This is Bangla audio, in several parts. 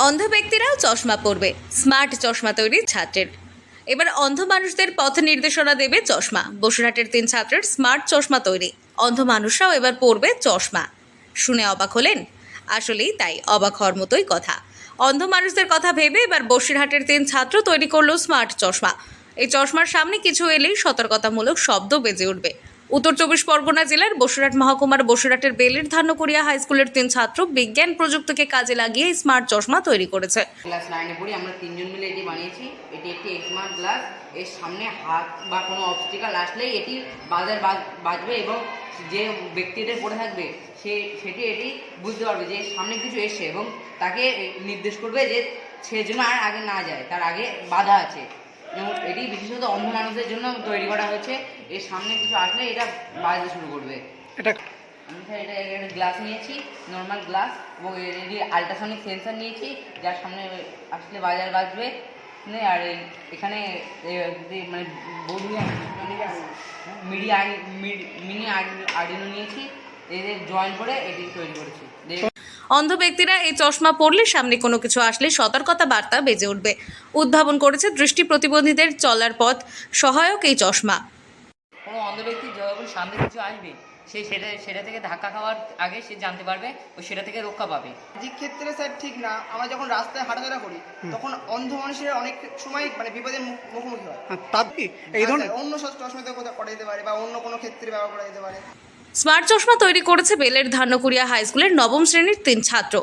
অন্ধ ব্যক্তিরাও চশমা পরবে, স্মার্ট চশমা তৈরি ছাত্রের। এবার অন্ধ মানুষদের পথ নির্দেশনা দেবে চশমা। বসিরহাটের 3 ছাত্রের স্মার্ট চশমা তৈরি। অন্ধ মানুষরাও এবার পরবে চশমা। শুনে অবাক হলেন? আসলেই তাই, অবাক হওয়ার মতোই কথা। অন্ধ মানুষদের কথা ভেবে এবার বসিরহাটের 3 ছাত্র তৈরি করলো স্মার্ট চশমা। এই চশমার সামনে কিছু এলেই সতর্কতামূলক শব্দ বেজে উঠবে। উত্তর 24 পরগনা জেলার বসিরহাট মহকুমার বসিরহাটের বেলের ধান্যকুড়িয়া হাই স্কুলের 3 ছাত্র বিজ্ঞান প্রযুক্তিকে কাজে লাগিয়ে স্মার্ট চশমা তৈরি করেছে। ক্লাস 9-এ পড়ি, আমরা 3 জন মিলে এটি বানিয়েছি। এটি একটি স্মার্ট গ্লাস। এর সামনে হাত বা কোনো অবস্টিকাল আসলেই এটি বাজবে এবং যে ব্যক্তিদের পড়ে থাকবে সেটি বুঝতে পারবে যে সামনে কিছু এসছে এবং তাকে নির্দেশ করবে যে সে যেন আর আগে না যায়, তার আগে বাধা আছে। এবং এটি বিশেষত অন্ধ মানুষদের জন্য তৈরি করা হয়েছে। এর সামনে কিছু আসলে এটা বাজতে শুরু করবে। আমি স্যার এটা গ্লাস নিয়েছি, নর্মাল গ্লাস, এবং এটি আল্ট্রাসনিক সেন্সার নিয়েছি, যার সামনে আসলে বাজবে। আর এখানে মানে মিনি আর্ডিনো নিয়েছি, এদের জয়েন করে এটি তৈরি করেছি। অন্ধ ব্যক্তিরা এই চশমা পরলে সামনে কোনো কিছু আসলে সতর্কতা বার্তা বেজে উঠবে। উদ্ভাবন করেছে দৃষ্টি প্রতিবন্ধীদের চলার পথ সহায়ক এই চশমা। কোনো অন্ধ ব্যক্তি যখন সামনে কিছু আসবে সে সেটা থেকে ধাক্কা খাওয়ার আগে সে জানতে পারবে ও সেটা থেকে রক্ষা পাবে। দিক ক্ষেত্রে স্যার ঠিক না, আমরা যখন রাস্তায় হাঁটাচলা করি তখন অন্ধ মানুষের অনেক সময় মানে বিপদের মুখোমুখি হয়। এই ধরনের অন্য চশমাতে করা যেতে পারে বা অন্য কোনো ক্ষেত্রে ব্যবহার করা যেতে পারে। স্মার্ট চশমা তৈরি করেছে বেলের ধান্যকুড়িয়া হাই স্কুলের 9ম শ্রেণীর 3 ছাত্র।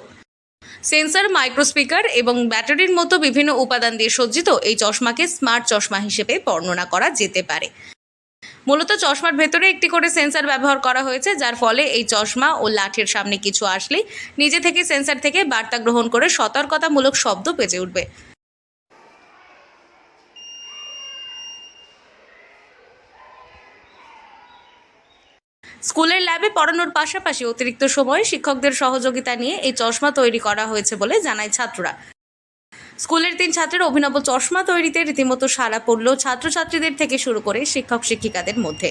সেন্সর, মাইক্রোস্পিকার এবং ব্যাটারির মতো বিভিন্ন উপাদান দিয়ে সজ্জিত এই চশমাকে স্মার্ট চশমা হিসেবে বর্ণনা করা যেতে পারে। মূলত চশমার ভেতরে একটি করে সেন্সর ব্যবহার করা হয়েছে, যার ফলে এই চশমা ও লাঠির সামনে কিছু আসলেই নিজে থেকে সেন্সর থেকে বার্তা গ্রহণ করে সতর্কতামূলক শব্দ বেজে উঠবে। স্কুলের ল্যাবে পড়ানোর পাশাপাশি অতিরিক্ত সময়ে শিক্ষকদের সহযোগিতা নিয়ে এই চশমা তৈরি করা হয়েছে বলে জানায় ছাত্ররা। স্কুলের 3 ছাত্রের অভিনব চশমা তৈরিতে রীতিমতো সাড়া পড়ল ছাত্রছাত্রীদের থেকে শুরু করে শিক্ষক শিক্ষিকাদের মধ্যে।